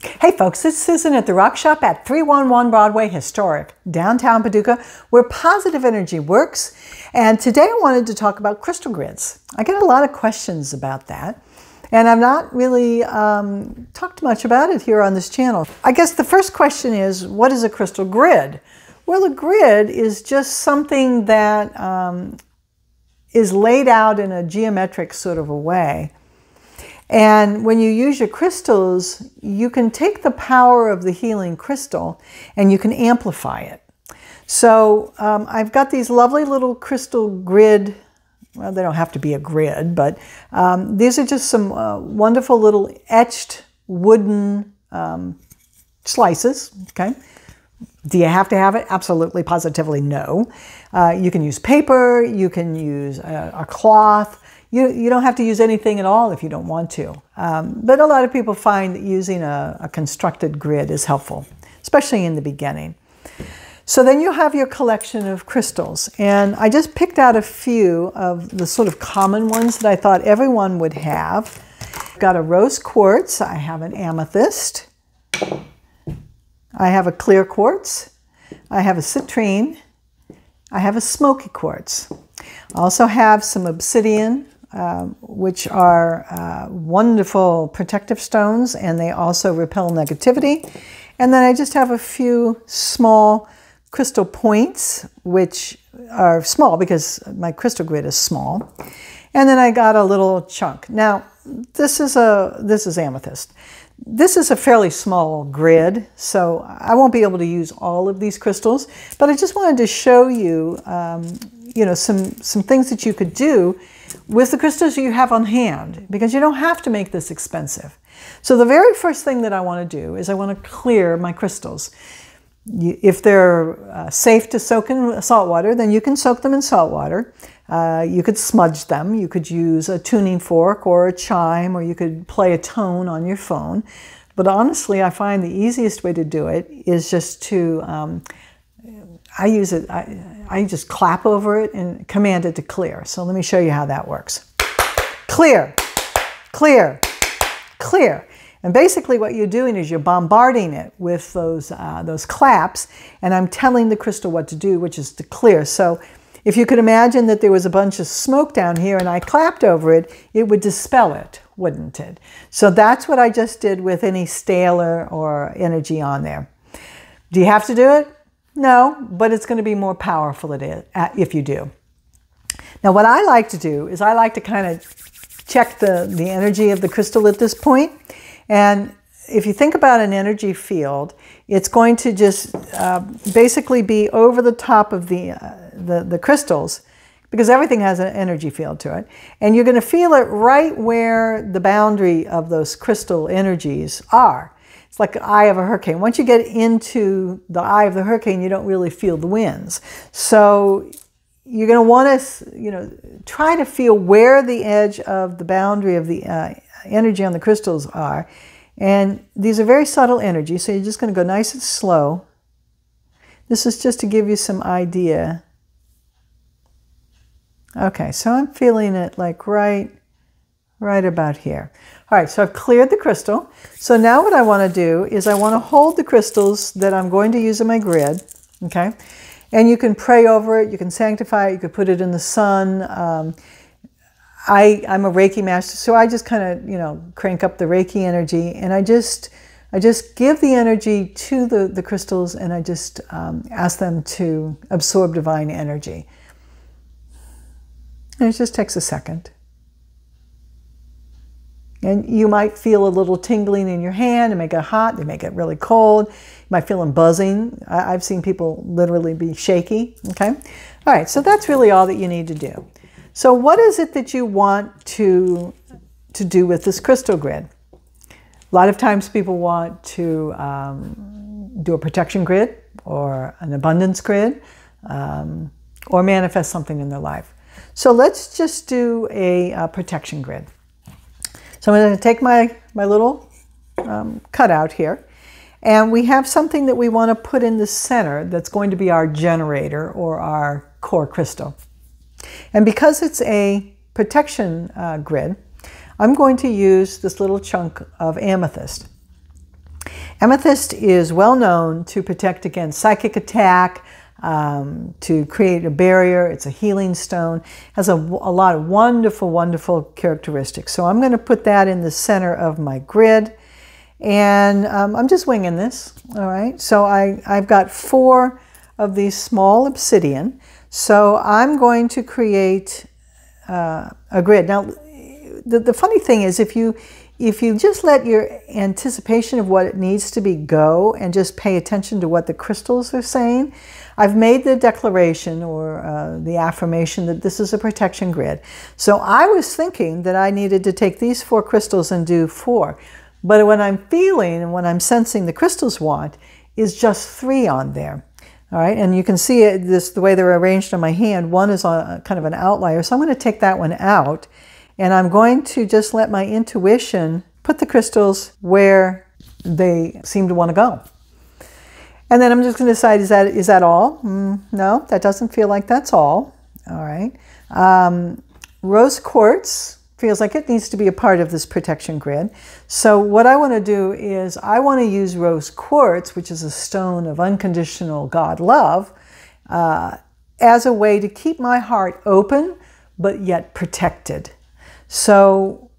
Hey folks, it's Susan at the Rock Shop at 311 Broadway, historic downtown Paducah, where positive energy works. And today I wanted to talk about crystal grids. I get a lot of questions about that, and I've not really talked much about it here on this channel. I guess the first question is, what is a crystal grid? Well, a grid is just something that is laid out in a geometric sort of a way. And when you use your crystals, you can take the power of the healing crystal and you can amplify it. So I've got these lovely little crystal grid. Well, they don't have to be a grid, but these are just some wonderful little etched wooden slices, okay? Do you have to have it? Absolutely, positively no. You can use paper, you can use a cloth. You don't have to use anything at all if you don't want to. But a lot of people find that using a constructed grid is helpful, especially in the beginning. So then you have your collection of crystals. And I just picked out a few of the sort of common ones that I thought everyone would have. I've got a rose quartz. I have an amethyst. I have a clear quartz. I have a citrine. I have a smoky quartz. I also have some obsidian, which are wonderful protective stones, and they also repel negativity. And then I just have a few small crystal points, which are small because my crystal grid is small. And then I got a little chunk. Now, this is amethyst. This is a fairly small grid, so I won't be able to use all of these crystals, but I just wanted to show you, some things that you could do with the crystals you have on hand, because you don't have to make this expensive. So the very first thing that I want to do is I want to clear my crystals. If they're safe to soak in salt water, then you can soak them in salt water. You could smudge them. You could use a tuning fork or a chime, or you could play a tone on your phone. But honestly, I find the easiest way to do it is just to, I just clap over it and command it to clear. So let me show you how that works. Clear, clear, clear. And basically what you're doing is you're bombarding it with those claps, and I'm telling the crystal what to do, which is to clear. So if you could imagine that there was a bunch of smoke down here and I clapped over it, it would dispel it, wouldn't it? So that's what I just did with any stale or energy on there. Do you have to do it? No, but it's going to be more powerful if you do. Now what I like to do is I like to kind of check the energy of the crystal at this point. And if you think about an energy field, it's going to just basically be over the top of the crystals, because everything has an energy field to it. And you're going to feel it right where the boundary of those crystal energies are. It's like the eye of a hurricane. Once you get into the eye of the hurricane, you don't really feel the winds. So you're going to want to, try to feel where the edge of the boundary of the energy on the crystals are. And these are very subtle energies, so you're just going to go nice and slow. This is just to give you some idea. Okay, so I'm feeling it like right about here. All right, so I've cleared the crystal. So now what I want to do is I want to hold the crystals that I'm going to use in my grid, okay? And you can pray over it, you can sanctify it, you could put it in the sun. I'm a Reiki master, so I just kind of, crank up the Reiki energy, and I just give the energy to the crystals, and I just ask them to absorb divine energy. And it just takes a second. And you might feel a little tingling in your hand. It may get hot, they may get really cold. You might feel them buzzing. I've seen people literally be shaky, okay? All right, so that's really all that you need to do. So what is it that you want to do with this crystal grid? A lot of times people want to do a protection grid or an abundance grid or manifest something in their life. So let's just do a protection grid. So I'm going to take my little cutout here, and we have something that we want to put in the center that's going to be our generator or our core crystal. And because it's a protection grid, I'm going to use this little chunk of amethyst. Amethyst is well known to protect against psychic attack, to create a barrier. It's a healing stone. Has a lot of wonderful, wonderful characteristics. So I'm going to put that in the center of my grid. And I'm just winging this, all right? So I've got 4 of these small obsidian. So I'm going to create a grid. Now, the funny thing is, if you just let your anticipation of what it needs to be go and just pay attention to what the crystals are saying, I've made the declaration or the affirmation that this is a protection grid. So I was thinking that I needed to take these 4 crystals and do 4. But what I'm feeling and what I'm sensing the crystals want is just 3 on there. All right, and you can see it, the way they're arranged on my hand. One is on kind of an outlier, so I'm going to take that one out. And I'm going to just let my intuition put the crystals where they seem to want to go. And then I'm just going to decide, is that all? No, that doesn't feel like that's all. All right. Rose quartz feels like it needs to be a part of this protection grid. So what I want to do is I want to use rose quartz, which is a stone of unconditional God love, as a way to keep my heart open, but yet protected. So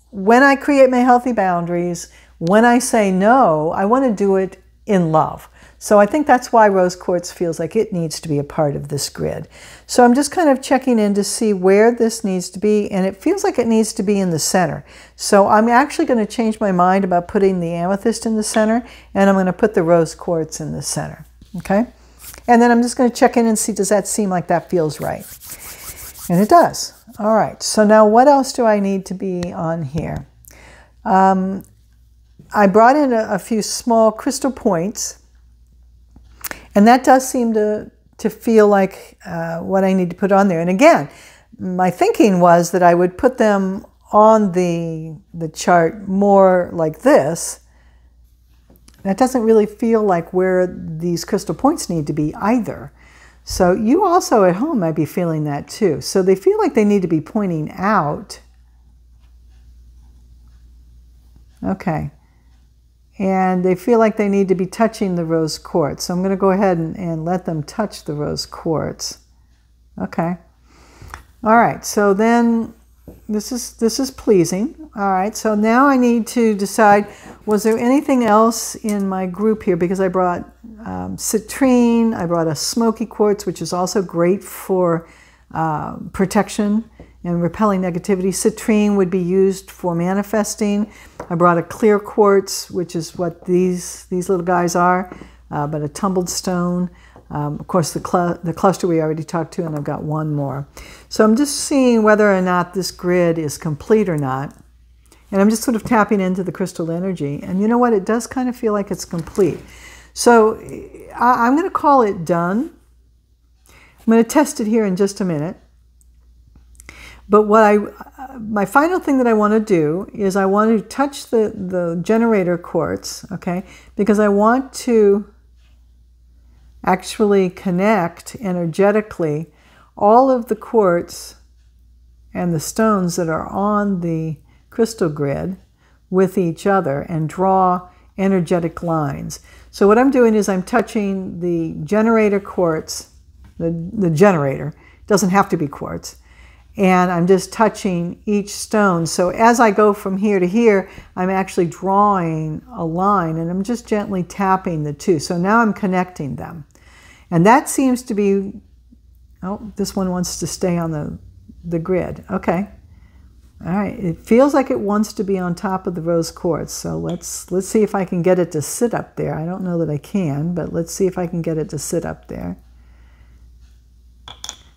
when I create my healthy boundaries, when I say no, I want to do it in love. So I think that's why rose quartz feels like it needs to be a part of this grid. So I'm just kind of checking in to see where this needs to be, and it feels like it needs to be in the center. So I'm actually going to change my mind about putting the amethyst in the center, and I'm going to put the rose quartz in the center. Okay? And then I'm just going to check in and see, does that seem like that feels right? And it does. All right. So now what else do I need to be on here? I brought in a few small crystal points. And that does seem to feel like what I need to put on there. And again, my thinking was that I would put them on the chart more like this. That doesn't really feel like where these crystal points need to be either. So you also at home might be feeling that too. So they feel like they need to be pointing out. Okay. And they feel like they need to be touching the rose quartz. So I'm going to go ahead and let them touch the rose quartz. Okay. All right. So then this is pleasing. All right. So now I need to decide, was there anything else in my group here? Because I brought citrine. I brought a smoky quartz, which is also great for protection and repelling negativity. Citrine would be used for manifesting. I brought a clear quartz, which is what these little guys are, but a tumbled stone. Of course, the cluster we already talked to, and I've got one more. So I'm just seeing whether or not this grid is complete or not. And I'm just sort of tapping into the crystal energy. And you know what? It does kind of feel like it's complete. So I'm going to call it done. I'm going to test it here in just a minute. But my final thing that I want to do is I want to touch the generator quartz, okay? Because I want to actually connect energetically all of the quartz and the stones that are on the crystal grid with each other and draw energetic lines. So what I'm doing is I'm touching the generator quartz, the generator. It doesn't have to be quartz. And I'm just touching each stone. So as I go from here to here, I'm actually drawing a line, and I'm just gently tapping the two. So now I'm connecting them. And that seems to be, oh, this one wants to stay on the grid. Okay. All right. It feels like it wants to be on top of the rose quartz. So let's see if I can get it to sit up there. I don't know that I can, but let's see if I can get it to sit up there.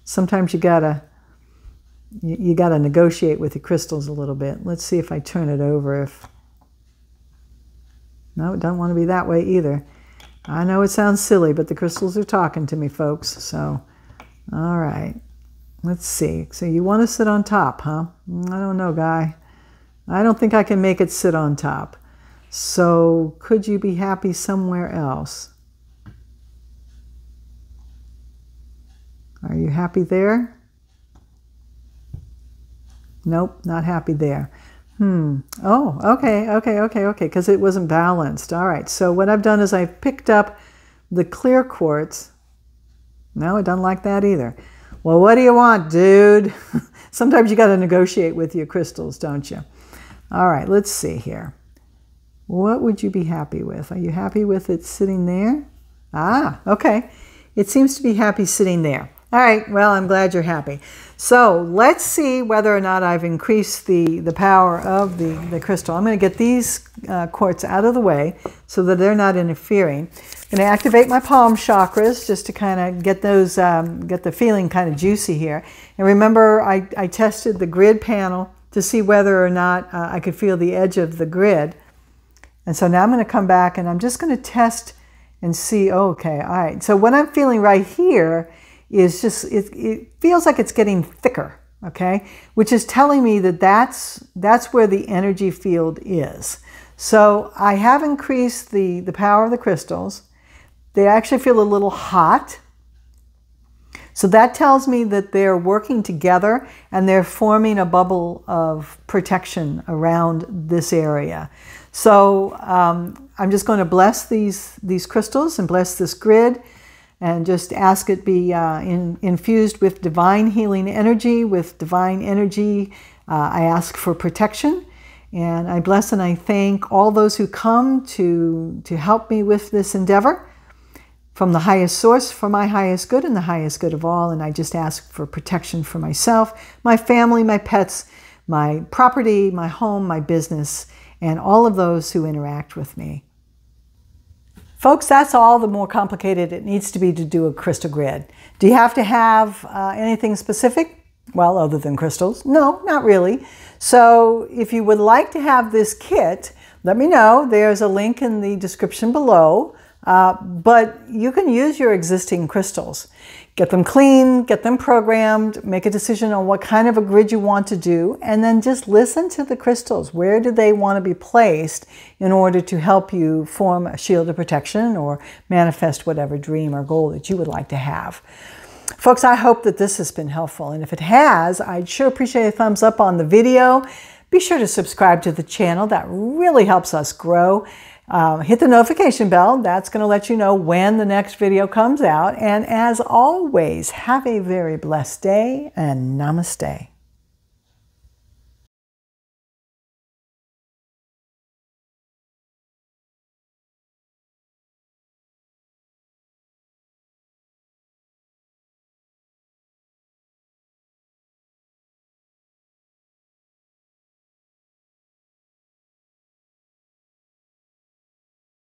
Sometimes you gotta negotiate with the crystals a little bit. Let's see if I turn it over. No, it doesn't want to be that way either. I know it sounds silly, but the crystals are talking to me, folks. So, all right. Let's see. So you want to sit on top, huh? I don't know, guy. I don't think I can make it sit on top. So could you be happy somewhere else? Are you happy there? Nope, not happy there. Oh, okay, because it wasn't balanced. All right, so what I've done is I've picked up the clear quartz. No, it doesn't like that either. Well, what do you want, dude? Sometimes you got to negotiate with your crystals, don't you? All right, let's see here. What would you be happy with? Are you happy with it sitting there? Ah, okay. It seems to be happy sitting there. All right, well, I'm glad you're happy. So let's see whether or not I've increased the power of the crystal. I'm going to get these quartz out of the way so that they're not interfering. I'm going to activate my palm chakras just to kind of get those, get the feeling kind of juicy here. And remember, I tested the grid panel to see whether or not I could feel the edge of the grid. And so now I'm going to come back and I'm just going to test and see, okay, all right. So what I'm feeling right here is just, it feels like it's getting thicker, okay? Which is telling me that that's where the energy field is. So I have increased the power of the crystals. They actually feel a little hot. So that tells me that they're working together and they're forming a bubble of protection around this area. So I'm just going to bless these crystals and bless this grid and just ask it be infused with divine healing energy. With divine energy, I ask for protection. And I bless and I thank all those who come to help me with this endeavor from the highest source, for my highest good and the highest good of all. And I just ask for protection for myself, my family, my pets, my property, my home, my business, and all of those who interact with me. Folks, that's all the more complicated it needs to be to do a crystal grid. Do you have to have anything specific? Well, other than crystals? No, not really. So if you would like to have this kit, let me know. There's a link in the description below. But you can use your existing crystals. Get them clean, get them programmed, make a decision on what kind of a grid you want to do, and then just listen to the crystals. Where do they want to be placed in order to help you form a shield of protection or manifest whatever dream or goal that you would like to have? Folks, I hope that this has been helpful, and if it has, I'd sure appreciate a thumbs up on the video. Be sure to subscribe to the channel. That really helps us grow. Hit the notification bell. That's going to let you know when the next video comes out. And as always, have a very blessed day and namaste.